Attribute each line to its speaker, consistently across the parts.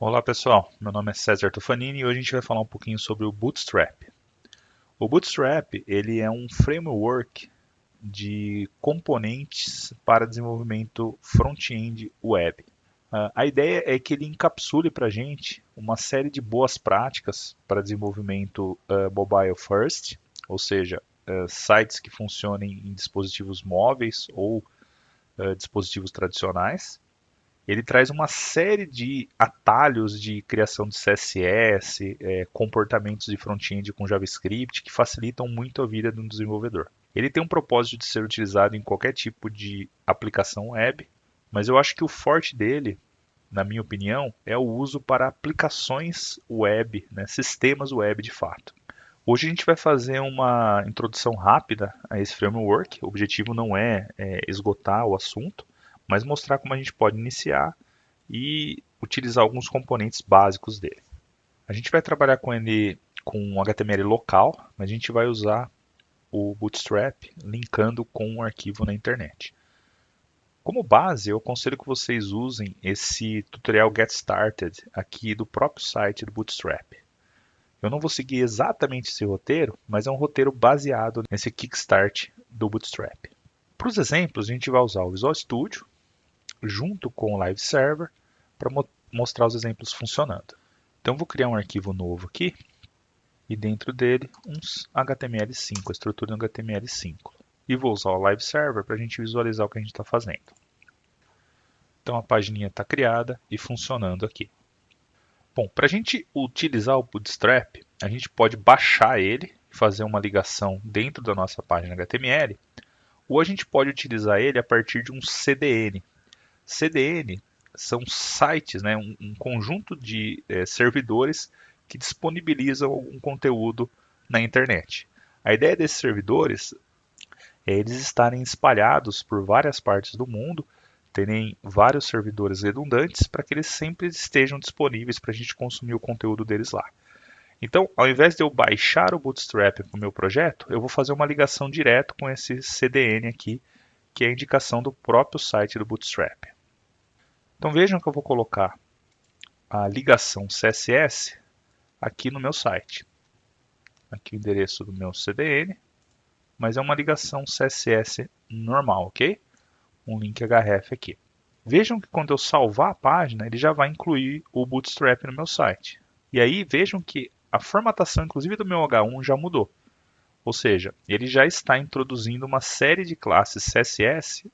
Speaker 1: Olá pessoal, meu nome é César Tofanini e hoje a gente vai falar um pouquinho sobre o Bootstrap. O Bootstrap ele é um framework de componentes para desenvolvimento front-end web. A ideia é que ele encapsule para a gente uma série de boas práticas para desenvolvimento mobile first, ou seja, sites que funcionem em dispositivos móveis ou dispositivos tradicionais. Ele traz uma série de atalhos de criação de CSS, comportamentos de front-end com JavaScript que facilitam muito a vida do desenvolvedor. Ele tem um propósito de ser utilizado em qualquer tipo de aplicação web, mas eu acho que o forte dele, na minha opinião, é o uso para aplicações web, né, sistemas web de fato. Hoje a gente vai fazer uma introdução rápida a esse framework. O objetivo não é esgotar o assunto, mas mostrar como a gente pode iniciar e utilizar alguns componentes básicos dele. A gente vai trabalhar com ele com HTML local, mas a gente vai usar o Bootstrap linkando com um arquivo na internet. Como base, eu aconselho que vocês usem esse tutorial Get Started aqui do próprio site do Bootstrap. Eu não vou seguir exatamente esse roteiro, mas é um roteiro baseado nesse Kickstart do Bootstrap. Para os exemplos, a gente vai usar o Visual Studio junto com o Live Server para mostrar os exemplos funcionando. Então, vou criar um arquivo novo aqui e dentro dele uns HTML5, a estrutura em HTML5. E vou usar o Live Server para a gente visualizar o que a gente está fazendo. Então, a pagininha está criada e funcionando aqui. Bom, para a gente utilizar o Bootstrap, a gente pode baixar ele e fazer uma ligação dentro da nossa página HTML, ou a gente pode utilizar ele a partir de um CDN. CDN são sites, né, um conjunto de servidores que disponibilizam algum conteúdo na internet. A ideia desses servidores é eles estarem espalhados por várias partes do mundo, terem vários servidores redundantes para que eles sempre estejam disponíveis para a gente consumir o conteúdo deles lá. Então, ao invés de eu baixar o Bootstrap para o meu projeto, eu vou fazer uma ligação direto com esse CDN aqui, que é a indicação do próprio site do Bootstrap. Então vejam que eu vou colocar a ligação CSS aqui no meu site. Aqui o endereço do meu CDN, mas é uma ligação CSS normal, ok? Um link href aqui. Vejam que quando eu salvar a página, ele já vai incluir o Bootstrap no meu site. E aí vejam que a formatação, inclusive do meu H1, já mudou. Ou seja, ele já está introduzindo uma série de classes CSS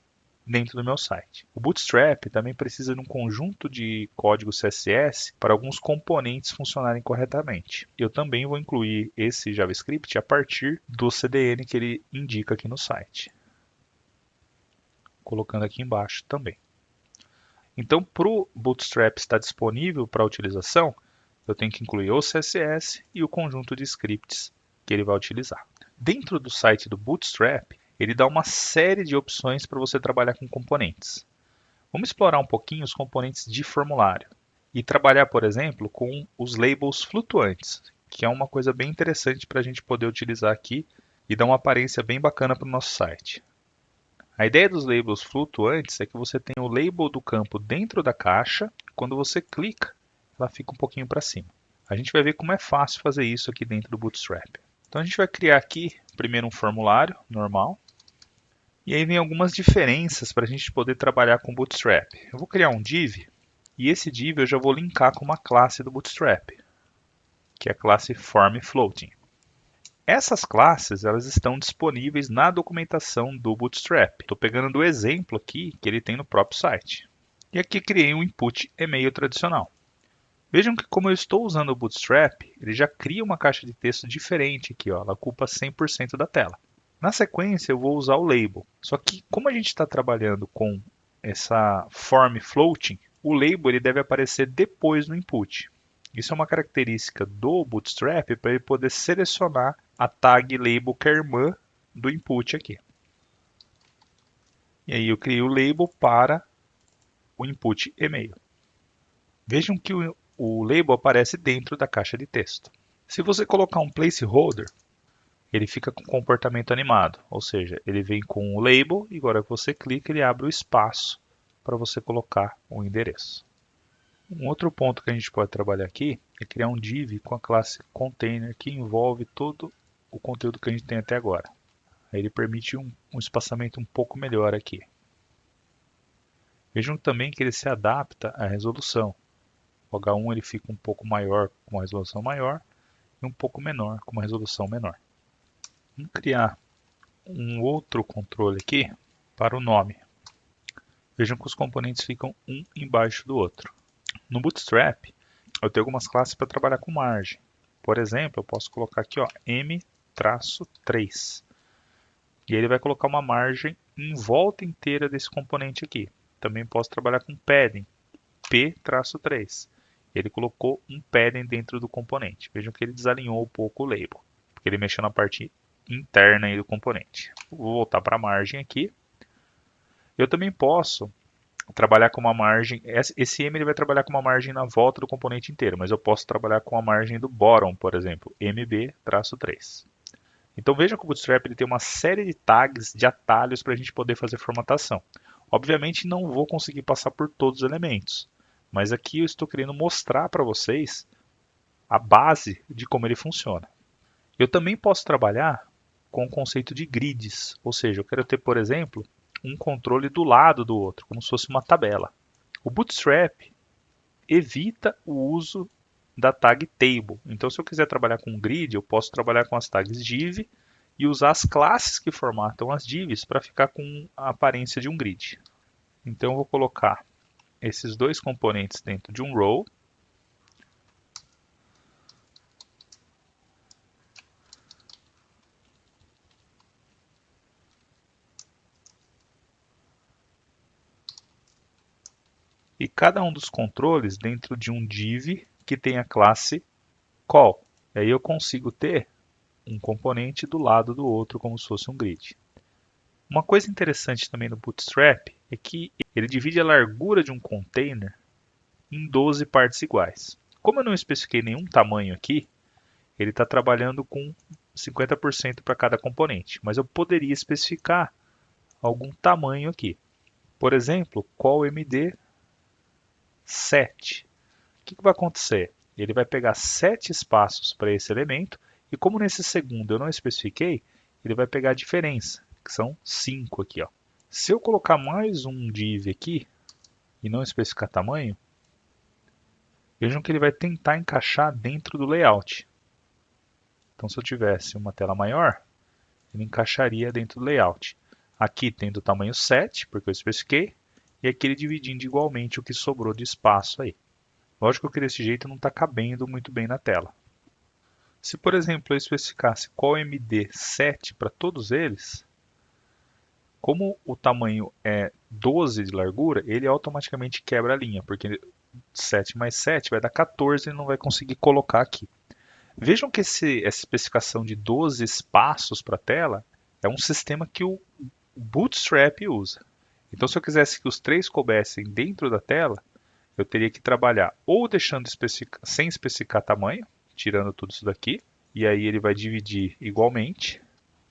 Speaker 1: dentro do meu site. O Bootstrap também precisa de um conjunto de código CSS para alguns componentes funcionarem corretamente. Eu também vou incluir esse JavaScript a partir do CDN que ele indica aqui no site. Colocando aqui embaixo também. Então, para o Bootstrap estar disponível para utilização, eu tenho que incluir o CSS e o conjunto de scripts que ele vai utilizar. Dentro do site do Bootstrap, ele dá uma série de opções para você trabalhar com componentes. Vamos explorar um pouquinho os componentes de formulário e trabalhar, por exemplo, com os labels flutuantes, que é uma coisa bem interessante para a gente poder utilizar aqui e dar uma aparência bem bacana para o nosso site. A ideia dos labels flutuantes é que você tem o label do campo dentro da caixa, quando você clica, ela fica um pouquinho para cima. A gente vai ver como é fácil fazer isso aqui dentro do Bootstrap. Então a gente vai criar aqui primeiro um formulário normal, e aí vem algumas diferenças para a gente poder trabalhar com Bootstrap. Eu vou criar um div, e esse div eu já vou linkar com uma classe do Bootstrap, que é a classe FormFloating. Essas classes elas estão disponíveis na documentação do Bootstrap. Estou pegando do exemplo aqui que ele tem no próprio site. E aqui criei um input e-mail tradicional. Vejam que como eu estou usando o Bootstrap, ele já cria uma caixa de texto diferente aqui, ó, ela ocupa 100% da tela. Na sequência eu vou usar o label, só que como a gente está trabalhando com essa form floating, o label ele deve aparecer depois no input. Isso é uma característica do Bootstrap para ele poder selecionar a tag label que é a irmã do input aqui. E aí eu criei o label para o input e-mail. Vejam que o label aparece dentro da caixa de texto. Se você colocar um placeholder, ele fica com comportamento animado, ou seja, ele vem com o label e agora que você clica ele abre o espaço para você colocar o endereço. Um outro ponto que a gente pode trabalhar aqui é criar um div com a classe container que envolve todo o conteúdo que a gente tem até agora. Aí ele permite um espaçamento um pouco melhor aqui. Vejam também que ele se adapta à resolução. O H1 ele fica um pouco maior com uma resolução maior e um pouco menor com uma resolução menor. Vamos criar um outro controle aqui para o nome. Vejam que os componentes ficam um embaixo do outro. No Bootstrap, eu tenho algumas classes para trabalhar com margem. Por exemplo, eu posso colocar aqui ó, M-3. E aí ele vai colocar uma margem em volta inteira desse componente aqui. Também posso trabalhar com padding, P-3. Ele colocou um padding dentro do componente. Vejam que ele desalinhou um pouco o label, porque ele mexeu na parte interna aí do componente. Vou voltar para a margem aqui. Eu também posso trabalhar com uma margem, esse M ele vai trabalhar com uma margem na volta do componente inteiro, mas eu posso trabalhar com a margem do bottom, por exemplo, MB-3. Então veja que o Bootstrap ele tem uma série de tags, de atalhos para a gente poder fazer formatação. Obviamente não vou conseguir passar por todos os elementos, mas aqui eu estou querendo mostrar para vocês a base de como ele funciona. Eu também posso trabalhar com o conceito de grids, ou seja, eu quero ter, por exemplo, um controle do lado do outro, como se fosse uma tabela. O Bootstrap evita o uso da tag table. Então, se eu quiser trabalhar com grid, eu posso trabalhar com as tags div e usar as classes que formatam as divs para ficar com a aparência de um grid. Então, eu vou colocar esses dois componentes dentro de um row. E cada um dos controles dentro de um div que tem a classe call. E aí eu consigo ter um componente do lado do outro como se fosse um grid. Uma coisa interessante também no Bootstrap é que ele divide a largura de um container em 12 partes iguais. Como eu não especifiquei nenhum tamanho aqui, ele está trabalhando com 50% para cada componente, mas eu poderia especificar algum tamanho aqui. Por exemplo, qual MD 7. O que vai acontecer? Ele vai pegar 7 espaços para esse elemento e como nesse segundo eu não especifiquei, ele vai pegar a diferença, que são 5 aqui. Ó. Se eu colocar mais um div aqui e não especificar tamanho, vejam que ele vai tentar encaixar dentro do layout. Então se eu tivesse uma tela maior, ele encaixaria dentro do layout. Aqui tendo o tamanho 7, porque eu especifiquei, e aqui ele dividindo igualmente o que sobrou de espaço aí. Lógico que desse jeito não está cabendo muito bem na tela. Se, por exemplo, eu especificasse qual MD7 para todos eles, como o tamanho é 12 de largura, ele automaticamente quebra a linha, porque 7 mais 7 vai dar 14 e não vai conseguir colocar aqui. Vejam que essa especificação de 12 espaços para a tela é um sistema que o Bootstrap usa. Então, se eu quisesse que os 3 coubessem dentro da tela, eu teria que trabalhar ou deixando sem especificar tamanho, tirando tudo isso daqui, e aí ele vai dividir igualmente,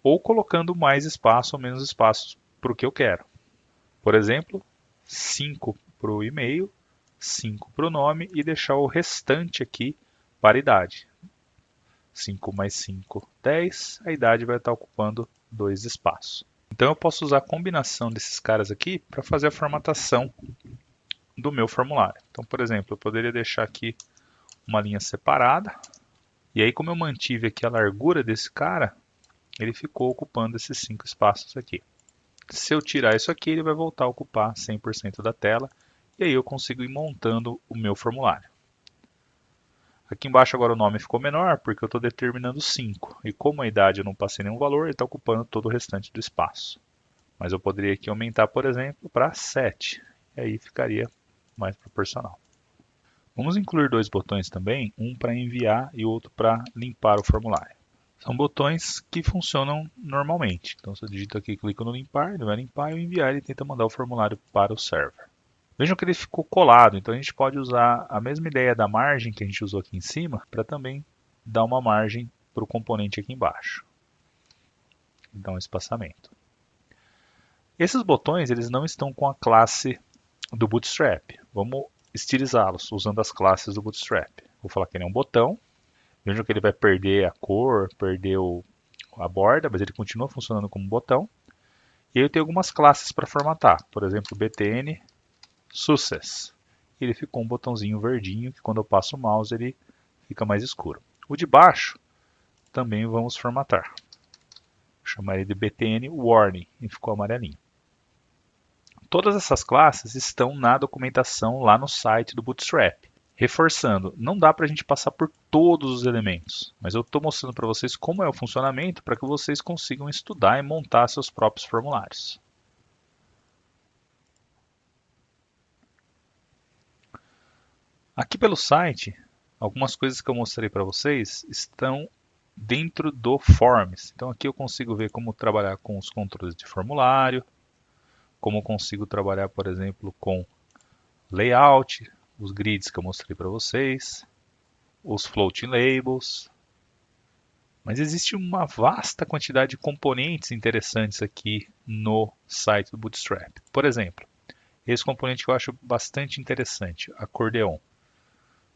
Speaker 1: ou colocando mais espaço ou menos espaço para o que eu quero. Por exemplo, 5 para o e-mail, 5 para o nome e deixar o restante aqui para a idade. 5 mais 5, 10, a idade vai estar ocupando 2 espaços. Então eu posso usar a combinação desses caras aqui para fazer a formatação do meu formulário. Então, por exemplo, eu poderia deixar aqui uma linha separada, e aí como eu mantive aqui a largura desse cara, ele ficou ocupando esses 5 espaços aqui. Se eu tirar isso aqui, ele vai voltar a ocupar 100% da tela, e aí eu consigo ir montando o meu formulário. Aqui embaixo agora o nome ficou menor, porque eu estou determinando 5, e como a idade eu não passei nenhum valor, ele está ocupando todo o restante do espaço. Mas eu poderia aqui aumentar, por exemplo, para 7, e aí ficaria mais proporcional. Vamos incluir 2 botões também, um para enviar e outro para limpar o formulário. São botões que funcionam normalmente. Então, se eu digito aqui e clico no limpar, ele vai limpar, e o enviar ele tenta mandar o formulário para o server. Vejam que ele ficou colado, então a gente pode usar a mesma ideia da margem que a gente usou aqui em cima, para também dar uma margem para o componente aqui embaixo. Então, um espaçamento. Esses botões eles não estão com a classe do Bootstrap. Vamos estilizá-los usando as classes do Bootstrap. Vou falar que ele é um botão. Vejam que ele vai perder a cor, perder a borda, mas ele continua funcionando como botão. E aí eu tenho algumas classes para formatar. Por exemplo, btn success. Ele ficou um botãozinho verdinho que quando eu passo o mouse ele fica mais escuro. O de baixo também vamos formatar. Vou chamar ele de btn warning e ficou amarelinho. Todas essas classes estão na documentação lá no site do Bootstrap. Reforçando, não dá para a gente passar por todos os elementos, mas eu estou mostrando para vocês como é o funcionamento para que vocês consigam estudar e montar seus próprios formulários. Aqui pelo site, algumas coisas que eu mostrei para vocês estão dentro do Forms. Então aqui eu consigo ver como trabalhar com os controles de formulário, como eu consigo trabalhar, por exemplo, com layout, os grids que eu mostrei para vocês, os floating labels. Mas existe uma vasta quantidade de componentes interessantes aqui no site do Bootstrap. Por exemplo, esse componente que eu acho bastante interessante, acordeon. O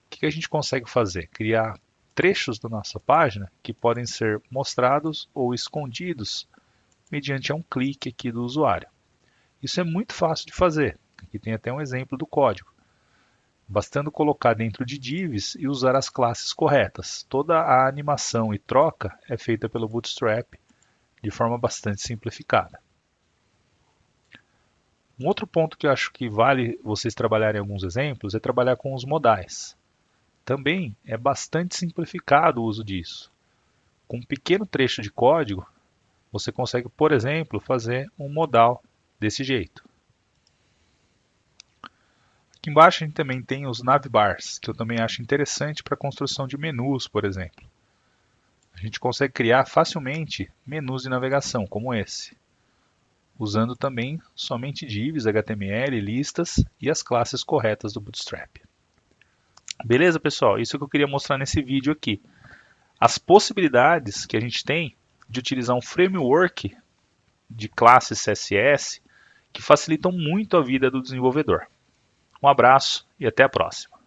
Speaker 1: que a gente consegue fazer? Criar trechos da nossa página que podem ser mostrados ou escondidos mediante um clique aqui do usuário. Isso é muito fácil de fazer. Aqui tem até um exemplo do código. Bastando colocar dentro de divs e usar as classes corretas. Toda a animação e troca é feita pelo Bootstrap de forma bastante simplificada. Um outro ponto que eu acho que vale vocês trabalharem alguns exemplos é trabalhar com os modais. Também é bastante simplificado o uso disso. Com um pequeno trecho de código, você consegue, por exemplo, fazer um modal desse jeito. Aqui embaixo a gente também tem os navbars, que eu também acho interessante para a construção de menus, por exemplo. A gente consegue criar facilmente menus de navegação, como esse, usando também somente divs, HTML, listas e as classes corretas do Bootstrap. Beleza, pessoal? Isso que eu queria mostrar nesse vídeo aqui. As possibilidades que a gente tem de utilizar um framework de classes CSS que facilitam muito a vida do desenvolvedor. Um abraço e até a próxima.